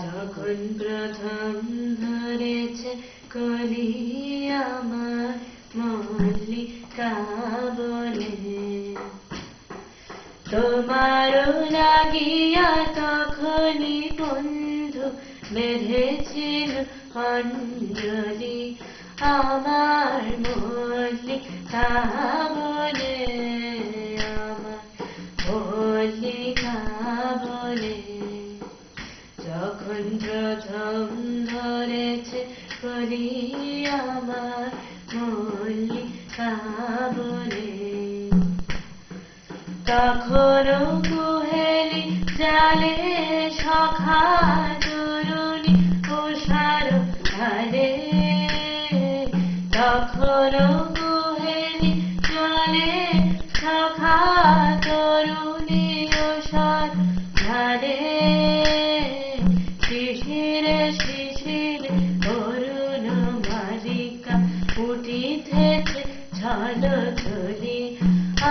যখন প্রথম ধরেছে কলি আমার মল্লিকা বলে, তোমারও লাগিয়া তখনই বন্ধু বেঁধেছিল অঞ্জলি আমার মল্লিকা বলে, আমার মল্লিকা বলে। যখন প্রথম ধরেছে কলি আমার মল্লিকা বলে, তখনও কুহেলি জালে সখা তরুণী উষার ধারে, তখনও কুহেলি জালে সখা তরুণী উষার ধারে, শিশিরে শিশিরে অরুণ মালিকা উঠিতেছে ঝলঝলি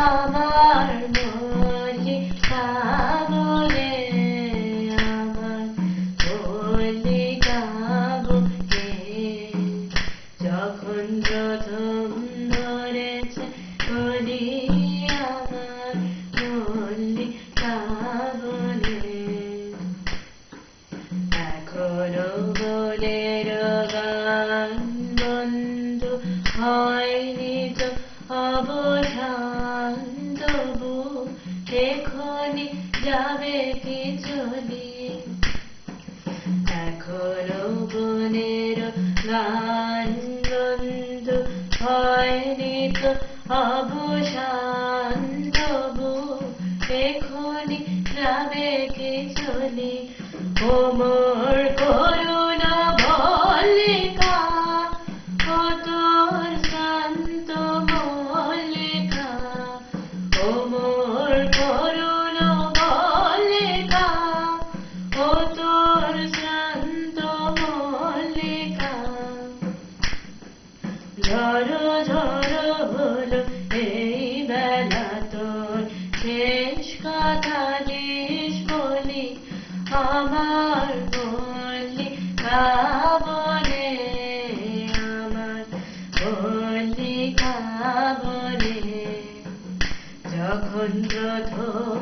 আমার মল্লিকা বলে, আমার মল্লিকা বলে। যখন প্রথম ধরেছে কলি আমার মল্লিকা বলে, এখনো বনের গান বন্ধু হয়নি তো অবসান, তবু এখনই যাবে কি চলি, এখনো বনের গান বন্ধু হয়নি তো অবসান, তবু এখনই যাবে কি চলি। ও মোর করুণা মল্লিকা, ও তোর শান্ত মল্লিকা, ও মোর করুণা মল্লিকা, ও তোর শান্ত মল্লিকা। ঝড়ো ঝড়ো হলো এই বেলা তোর শেষ কথা দিস বলি আমার মল্লিকা বলে, আমার মল্লিকা বলে। যখন প্রথম